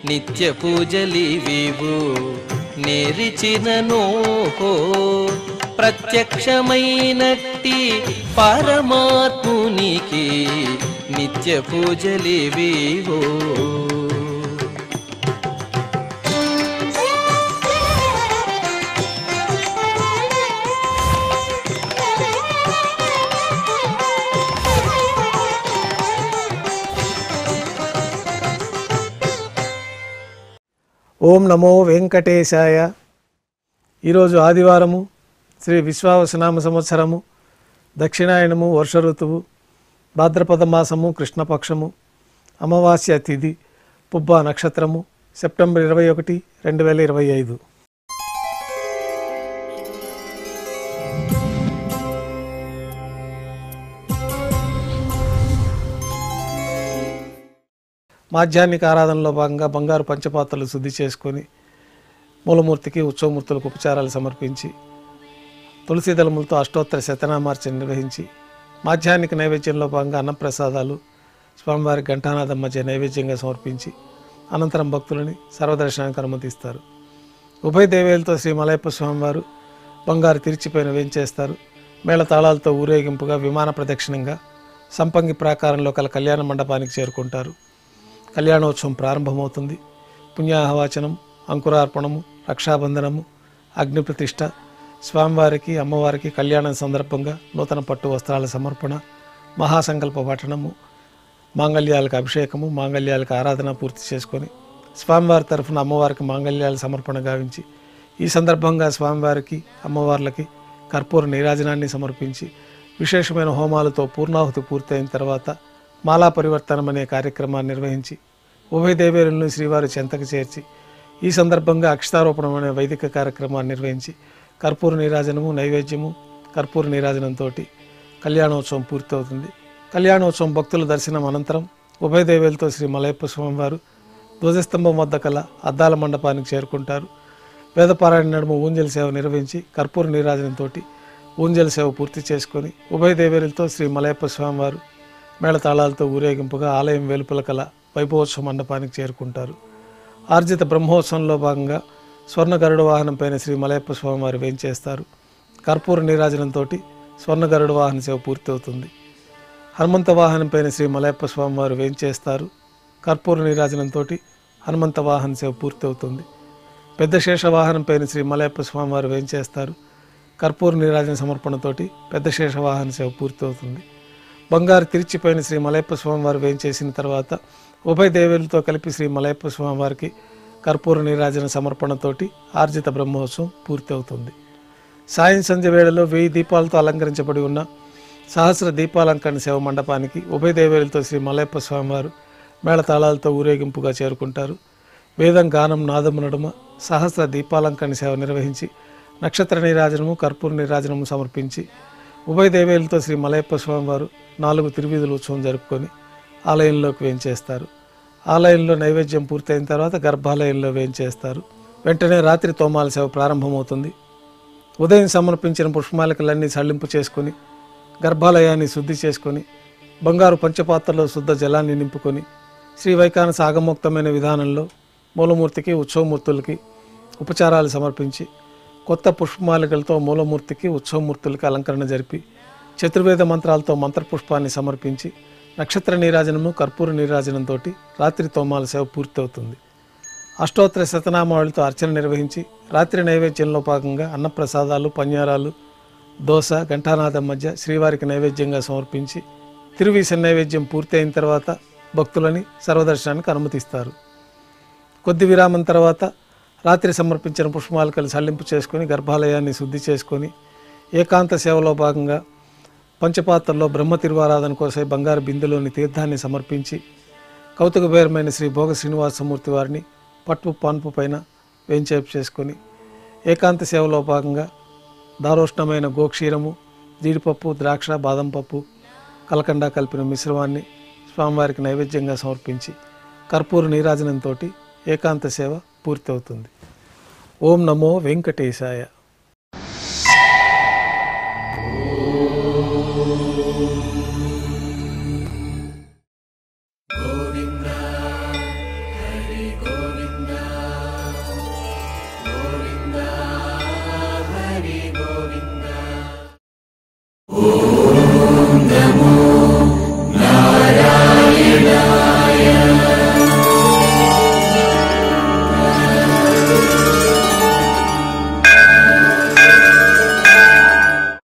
నిత్య పూజలివివు నేరిచినను ప్రత్యక్షమైనట్టి పరమాత్మునికి నిత్య పూజలివివు. ఓం నమో వెంకటేశాయ. ఈరోజు ఆదివారము, శ్రీ విశ్వావసునామ సంవత్సరము, దక్షిణాయనము, వర్ష ఋతువు, భాద్రపద మాసము, కృష్ణపక్షము, అమావాస్య తిథి, పుబ్బ నక్షత్రము, సెప్టెంబర్ 21, 2025. మాధ్యాహ్నిక ఆరాధనలో భాగంగా బంగారు పంచపాత్రలు శుద్ధి చేసుకొని మూలమూర్తికి, ఉత్సవమూర్తులకు ఉపచారాలు సమర్పించి తులసి దళములతో అష్టోత్తర శతనామార్చన నిర్వహించి మాధ్యాహ్నిక నైవేద్యంలో భాగంగా అన్నప్రసాదాలు స్వామివారి ఘంటానాదం మధ్య నైవేద్యంగా సమర్పించి అనంతరం భక్తులని సర్వదర్శనానికి అనుమతిస్తారు. ఉభయ దేవేలతో శ్రీ మలయప్ప స్వామివారు బంగారు తిరిచిపైన వేంచేస్తారు. మేళతాళాలతో ఊరేగింపుగా విమాన ప్రదక్షిణంగా సంపంగి ప్రాకారంలో కల కళ్యాణ మండపానికి చేరుకుంటారు. కళ్యాణోత్సవం ప్రారంభమవుతుంది. పుణ్యాహవాచనం, అంకురార్పణము, రక్షాబంధనము, అగ్నిప్రతిష్ఠ, స్వామివారికి అమ్మవారికి కళ్యాణం సందర్భంగా నూతన పట్టు వస్త్రాల సమర్పణ, మహాసంకల్ప పఠనము, మాంగళ్యాలకు అభిషేకము, మాంగళ్యాలకు ఆరాధన పూర్తి చేసుకొని స్వామివారి తరఫున అమ్మవారికి మాంగళ్యాల సమర్పణ గావించి ఈ సందర్భంగా స్వామివారికి అమ్మవార్లకి కర్పూర నీరాజనాన్ని సమర్పించి విశేషమైన హోమాలతో పూర్ణాహుతి పూర్తయిన తర్వాత మాలా పరివర్తనం అనే కార్యక్రమాన్ని నిర్వహించి ఉభయ దేవేరులను శ్రీవారి చెంతకు చేర్చి ఈ సందర్భంగా అక్షతారోపణం అనే వైదిక కార్యక్రమాన్ని నిర్వహించి కర్పూర నీరాజనము, నైవేద్యము, కర్పూర నీరాజనంతో కళ్యాణోత్సవం పూర్తవుతుంది. కళ్యాణోత్సవం భక్తుల దర్శనం అనంతరం ఉభయ దేవేలతో శ్రీ మలయప్ప స్వామివారు ధ్వజస్తంభం వద్ద కల అద్దాల మండపానికి చేరుకుంటారు. వేదపారాయణ నడుమ ఊంజల్ సేవ నిర్వహించి కర్పూర నీరాజనంతో ఊంజల్ సేవ పూర్తి చేసుకొని ఉభయ దేవేరులతో శ్రీ మలయప్ప స్వామివారు మేళతాళాలతో ఊరేగింపుగా ఆలయం వెలుపల కల వైభవోత్సవ మండపానికి చేరుకుంటారు. ఆర్జిత బ్రహ్మోత్సవంలో భాగంగా స్వర్ణ గరుడ వాహనంపైన శ్రీ మలయప్ప స్వామివారు వేంచేస్తారు. కర్పూర నీరాజనంతో స్వర్ణ గరుడ వాహన సేవ పూర్తవుతుంది. హనుమంత వాహనంపైన శ్రీ మలయప్ప స్వామివారు వేంచేస్తారు. కర్పూర నీరాజనంతో హనుమంత వాహన సేవ పూర్తవుతుంది. పెద్ద శేష వాహనంపైన శ్రీ మలయప్ప స్వామివారు వేంచేస్తారు. కర్పూర నీరాజన సమర్పణతోటి పెద్ద శేష వాహన సేవ పూర్తవుతుంది. బంగారు తిరిచిపైన శ్రీ మలయప్ప స్వామివారు వేంచేసిన తర్వాత ఉభయ దేవేలతో కలిపి శ్రీ మలయప్ప స్వామివారికి కర్పూర నీరాజన సమర్పణతోటి ఆర్జిత బ్రహ్మోత్సవం పూర్తి అవుతుంది. సాయం సంధ్య వేళలో 1000 దీపాలతో అలంకరించబడి ఉన్న సహస్ర దీపాలంకరణ సేవ మండపానికి ఉభయ దేవేలతో శ్రీ మలయప్ప స్వామివారు మేళతాళాలతో ఊరేగింపుగా చేరుకుంటారు. వేదం, గానం, నాదము నడుమ సహస్ర దీపాలంకరణ సేవ నిర్వహించి నక్షత్ర నీరాజనము, కర్పూర నీరాజనము సమర్పించి ఉభయ దేవేలతో శ్రీ మలయప్ప స్వామివారు 4 తిరువీధుల ఉత్సవం జరుపుకొని ఆలయంలోకి వేంచేస్తారు. ఆలయంలో నైవేద్యం పూర్తయిన తర్వాత గర్భాలయంలో వేంచేస్తారు. వెంటనే రాత్రి తోమాల సేవ ప్రారంభమవుతుంది. ఉదయం సమర్పించిన పుష్పమాలికలన్నీ సళ్లింపు చేసుకొని గర్భాలయాన్ని శుద్ధి చేసుకొని బంగారు పంచపాత్రలో శుద్ధ జలాన్ని నింపుకొని శ్రీ వైఖానస ఆగమోక్తమైన విధానంలో మూలమూర్తికి, ఉత్సవమూర్తులకి ఉపచారాలు సమర్పించి కొత్త పుష్పమాలికలతో మూలమూర్తికి, ఉత్సవమూర్తులకి అలంకరణ జరిపి చతుర్వేద మంత్రాలతో మంత్రపుష్పాన్ని సమర్పించి నక్షత్ర నీరాజనము, కర్పూర నీరాజనంతో రాత్రి తోమాల సేవ పూర్తవుతుంది. అష్టోత్తర శతనామావళితో అర్చన నిర్వహించి రాత్రి నైవేద్యంలో భాగంగా అన్నప్రసాదాలు, పన్యారాలు, దోశ, ఘంటానాదం మధ్య శ్రీవారికి నైవేద్యంగా సమర్పించి తిరువీస నైవేద్యం పూర్తి అయిన తర్వాత భక్తులని సర్వదర్శనానికి అనుమతిస్తారు. కొద్ది విరామం తర్వాత రాత్రి సమర్పించిన పుష్పమాలికలు సళ్లింపు చేసుకొని గర్భాలయాన్ని శుద్ధి చేసుకొని ఏకాంత సేవలో భాగంగా పంచపాత్రలో బ్రహ్మ తిరువారాధన కోసం బంగారు బిందెలోని తీర్థాన్ని సమర్పించి కౌతుకబేరమైన శ్రీ భోగ శ్రీనివాసమూర్తి వారిని పట్టు పాన్పు పైన వేంచేపు చేసుకొని ఏకాంత సేవలో భాగంగా దారోష్ణమైన గోక్షీరము, జీడిపప్పు, ద్రాక్ష, బాదం పప్పు, కలకండ కలిపిన మిశ్రమాన్ని స్వామివారికి నైవేద్యంగా సమర్పించి కర్పూర నీరాజనంతో ఏకాంత సేవ పూర్తి అవుతుంది. ఓం నమో వెంకటేశాయ.